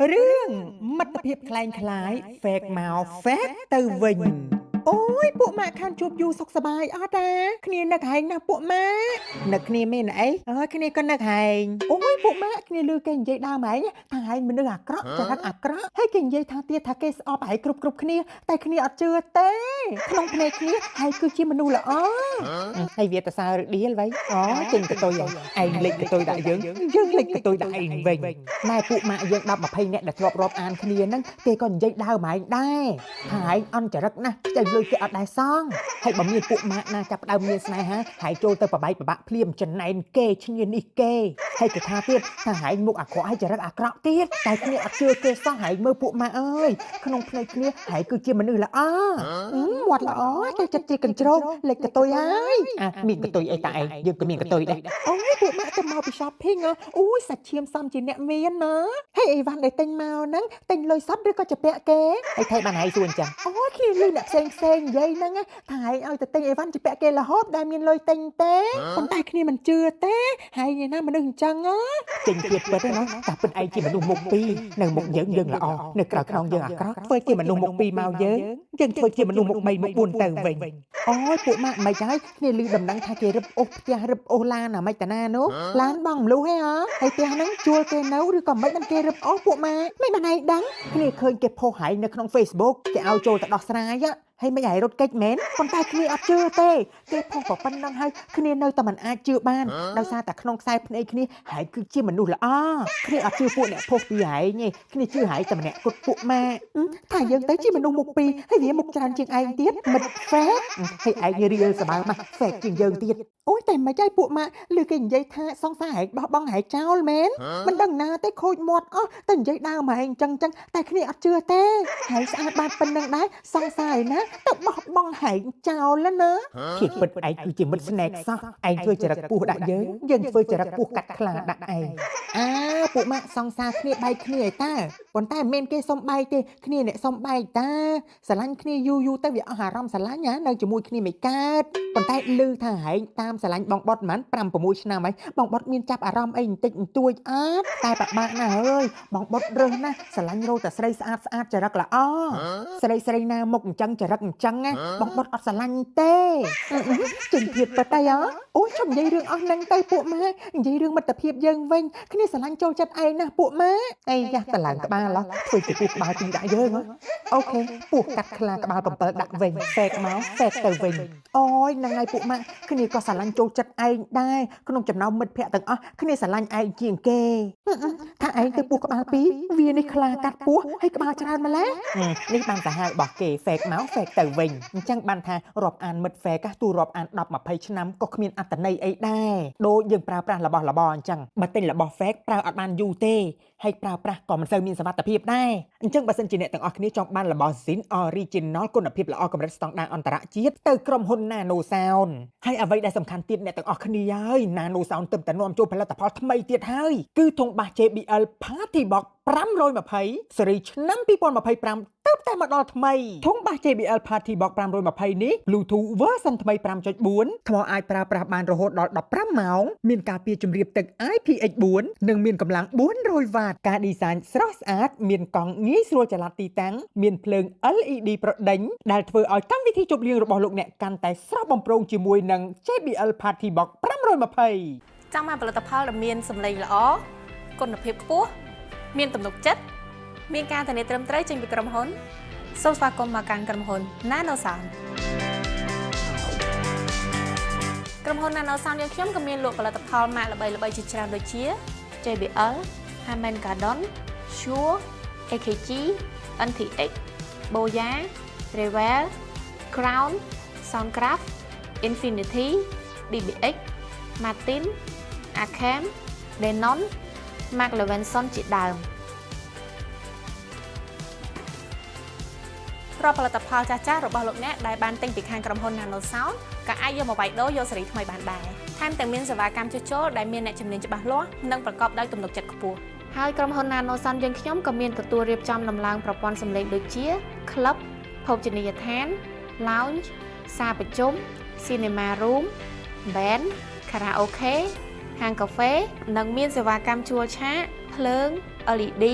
เรื่องមិត្តភាពคล้ายៗ fake មក fake ទៅវិញអូយពួកម៉ាក់ខានជួបយូរសុខសប្បាយអត់តាគ្នានឹកហែងណាស់ពួកម៉ាក់នឹកគ្នាមែនអីអើយគ្នាក៏នឹកហែងអូយពួកម៉ាក់គ្នាលឺគេនិយាយដើមហែងថាហែងមនុស្សអាក្រក់ចរិតអាក្រក់ហើយគេនិយាយថាទៀតថាគេស្អប់ហែងគ្រប់គ្នាតែគ្នាអត់ជឿទេក្នុងភ្នែកគ្នាហែងគឺជាមនុស្សល្អហើយវាទៅសើរឌៀលវ៉ៃអូចេញកតុយឯងលេចកតុយដាក់យើងលេចកតុយដាក់ឯងវិញម៉ែពួកម៉ាក់យើង10 20នាក់ដែលធ្លាប់រាប់អានគ្នាហ្នឹងគេក៏និយាយដើមហែងដែរថាហែងអន់ចរិតណាស់តែលុយគេអត់ដែរសងហើយបើមានពួកម៉ាក់ណាចាប់ដើមមានស្នេហាហែងចូលទៅប្របែកប្របាក់ភ្លាមចំណែនគេឈ្នានេះគេហើយគេថាទៀតថាហែងមុខអាក្រក់ហើយចរិតអាក្រក់ទៀតតែគ្នាអត់ជឿគេសោះហែងមើលពួកម៉ាក់អើយក្នុងភ្នែកគ្នាហែងគឺជាមនុស្សល្អមាត់ល្អតែចិត្តជាកញ្ជ្រោកលេចកតុយហើយមានកតុយអីតាឯងយើងក៏មានកតុយដែរអូយពួកម៉ាក់ទៅមកពី shopping អូយសាច់ឈាមសំជាអ្នកមានណាហើយអីវ៉ាន់ដែលទិញមកហ្នឹងទិញលុយសុទ្ធឬក៏ជាពាក់គេហើយថៃបានហែងសួរអញ្ចឹងអូយគ្នាលឺអ្នកផ្សេងនិយាយហ្នឹងថាហែងឲ្យទៅទិញអីវ៉ាន់ជាពាក់គេរហូតដែលមានលុយទិញទេប៉ុន្តែគ្នាមិនជឿទេហែងឯណាមនុស្សអញ្ចឹងចេញទៀតពិតណាតែពិតឯងជាមនុស្សមុខពីរនៅមុខយើងល្អនៅក្រៅខ្នងយើងអាក្រក់ធ្វើជាមនុស្សមុខពីរមកយើងធ្វើជាមនុស្សមុខ3មុខ4ទៅវិញអូយពួកម៉ាក់មិនហើយគ្នាលឺដំណឹងថាគេរឹបអូសផ្ទះរឹបអូសឡានអាម៉េចតាណានោះឡានបងមលុះហេហើយផ្ទះហ្នឹងជួលគេនៅឬក៏មិនបានគេរឹបអូសពួកម៉ាក់មិនបានឯងដឹងគ្នាឃើញគេផុសហើយនៅក្នុង Facebook គេឲ្យចូលទៅដោះស្រាយហើយមិនឲ្យរត់គេចមែនប៉ុន្តែគ្នាអត់ជឿទេគេផុសក៏ប៉ុណ្ណឹងហើយគ្នានៅតែមិនអាចជឿបានដោយសារតែក្នុងខ្សែភ្នែកគ្នាហើយគឺជាមនុស្សល្អគ្នាអត់ជឿពួកអ្នកផុសពីហើយទេគ្នាជឿហើយតែម្នាក់គត់ពួកម៉ាថាយើងទៅជាមនុស្សមុខពីរហើយវាមុខច្រើនជាងឯងទៀតមិត្ត fake ហើយឯងរៀលសបើមក fake ជាងយើងទៀតអូយតែមិនឲ្យពួកម៉ាក់ឮគេនិយាយថាសង្សារហែកបោះបង់ហែកចោលមែនមិនដឹងណាទេខូចមាត់អស់តែនិយាយដើមហែងអញ្ចឹងតែគ្នាអត់ជឿទេហែងស្អាតបាតប៉ុណ្្នឹងដែរសង្សារឯណាទៅបោះបង់ហែងចោលណាភាពពិតឯងគឺជាមិត្តស្នេហ៍សោះឯងធ្វើចរិតពោះដាក់យើងធ្វើចរិតពោះកាត់ខ្លាដាក់ឯងពួកម៉ាក់សង្សារគ្នាបែកគ្នាឯតាប៉ុន្តែមិនមែនគេសុំបែកទេគ្នាអ្នកសុំបែកតាស្រឡាញ់គ្នាយូរទៅវាអស់អារម្មណ៍ស្រឡាញ់នៅជាមួយគ្នាមិនកើតប៉ុន្តែឮថាហែងតាមស្រឡាញ់បងបត់ហ្មង5 6ឆ្នាំហើយបងបត់មានចាប់អារម្មណ៍អីបន្តិចបន្តួចអត់តែប្របាក់ណាស់អើយបងបត់រើសណាស់ស្រឡាញ់រោតែស្រីស្អាតចរិតល្អស្រីណាមុខអញ្ចឹងចរិតអញ្ចឹងបងបត់អត់ស្រឡាញ់ទេជិញភាពប៉តែអូយខ្ញុំនិយាយរឿងអស់ហ្នឹងទៅពួកម៉ានិយាយរឿងមិត្តភាពយើងវិញគ្នាស្រឡាញ់ចូលចិត្តឯងណាពួកម៉ាអីយ៉ាតឡើងក្បាលធ្វើជាពោះក្បាលពីរដាក់យើងអូខេពោះកាត់ខ្លាក្បាល7ដាក់វិញ fake មក fake ទៅវិញអូយហ្នឹងហើយពួកម៉ាគ្នាក៏ស្រឡាញ់ចូលចិត្តឯងដែរក្នុងចំណោមមិត្តភ័ក្តិទាំងអស់គ្នាស្រឡាញ់ឯងជាងគេថាឯងទៅពោះក្បាលពីរវានេះខ្លាកាត់ពោះហើយក្បាលច្រើនម្ល៉េះនេះបានសាហាវរបស់គេ fake មក fake ទៅវិញអញ្ចឹងបានថារាប់អានមិត្ត fake ទូរាប់អាន10 20ឆ្នាំក៏គ្មានអត្ថន័យអីដែរដូចយើងប្រើប្រាស់របស់របរអញ្ចឹងបើទិញរបស់ fake ប្រើអត់បានយូរទេហើយប្រើប្រាស់ក៏មិនសូវមានសុវត្ថិភាពដែរអញ្ចឹងបើសិនជាអ្នកទាំងអស់គ្នាចង់បានរបស់ Zin Original គុណភាពល្អកម្រិតស្តង់ដារអន្តរជាតិទៅក្រុមហ៊ុន Nano Sound ហើយអ្វីដែលសំខាន់ទៀតអ្នកទាំងអស់គ្នាហើយ Nano Sound ទើបតែនាំចូលផលិតផលថ្មីទៀតហើយគឺធុងបាស JBL Party Box 520ស៊េរីឆ្នាំ2025ទើបតែមកដល់ថ្មីធុងបាស JBL Party Box 520នេះ Bluetooth version ថ្មី 5.4 ថ្មអាចប្រើប្រាស់បានរហូតដល់15ម៉ោងមានការពារជម្រាបទឹក IPX4 និងមានកម្លាំង400វ៉ាតការ design ស្រស់ស្អាតមានកង់ងាយស្រួលចល័តទីតាំងមានភ្លើង LED ប្រដេញដែលធ្វើឲ្យកម្មវិធីជប់លៀងរបស់លោកអ្នកកាន់តែស្រស់បំព្រងជាមួយនឹង JBL Party Box 520ចង់បានផលិតផលដែលមានសម្លេងល្អគុណភាពខ្ពស់មានទំនុកចិត្តមានការធានាត្រឹមត្រូវចេញពីក្រុមហ៊ុនសូមស្វាគមន៍មកកាន់ក្រុមហ៊ុន Nano Sound ក្រុមហ៊ុន Nano Sound យើងខ្ញុំក៏មានលក់ផលិតផលម៉ាកល្បីៗជាច្រើនដូចជា JBL, Harman Kardon, Shure, AKG, NTX, Boya, Revell, Crown, Soundcraft, Infinity, DBX, Martin, Acam, Denon, Mark Levinson ជាដើមរាល់ផលិតផលចាស់ៗរបស់លោកអ្នកដែលបានទិញពីខាងក្រុមហ៊ុន Nano Sound ក៏អាចយកមកវាយដូរយកស៊េរីថ្មីបានដែរថែមទាំងមានសេវាកម្មជួសជុលដែលមានអ្នកជំនាញច្បាស់លាស់និងប្រកបដោយទំនុកចិត្តខ្ពស់ហើយក្រុមហ៊ុន Nano Sound យើងខ្ញុំក៏មានទទួលរៀបចំដំឡើងប្រព័ន្ធសំឡេងដូចជា Club ភោជនីយដ្ឋាន Lounge សាលប្រជុំ Cinema Room Band Karaoke ហាងកាហ្វេនិងមានសេវាកម្មជួលឆាកភ្លើង LED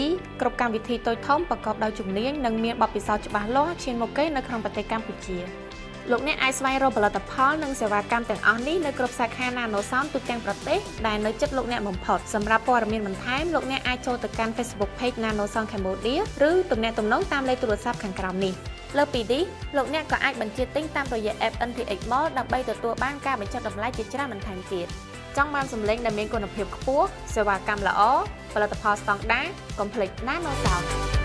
គ្រប់កម្មវិធីតូចធំប្រកបដោយជំនាញនិងមានបទពិសោធន៍ច្បាស់លាស់ឈានមុខគេនៅក្នុងប្រទេសកម្ពុជាលោកអ្នកអាចស្វែងរកផលិតផលនិងសេវាកម្មទាំងអស់នេះនៅគ្រប់សាខា NanoSound ទូទាំងប្រទេសដែលនៅជិតលោកអ្នកបំផុតសម្រាប់ព័ត៌មានបន្ថែមលោកអ្នកអាចចូលទៅកាន់ Facebook Page NanoSound Cambodia ឬទំនាក់ទំនងតាមលេខទូរស័ព្ទខាងក្រោមនេះលើពីនេះលោកអ្នកក៏អាចបញ្ជាទិញតាមរយៈ App NTX Mall ដើម្បីទទួលបានការបញ្ចុះតម្លៃជាច្រើនបន្ថែមទៀតចង់បានសម្លេងដែលមានគុណភាពខ្ពស់សេវាកម្មល្អផលិតផលស្តង់ដារកុំភ្លេច NanoSound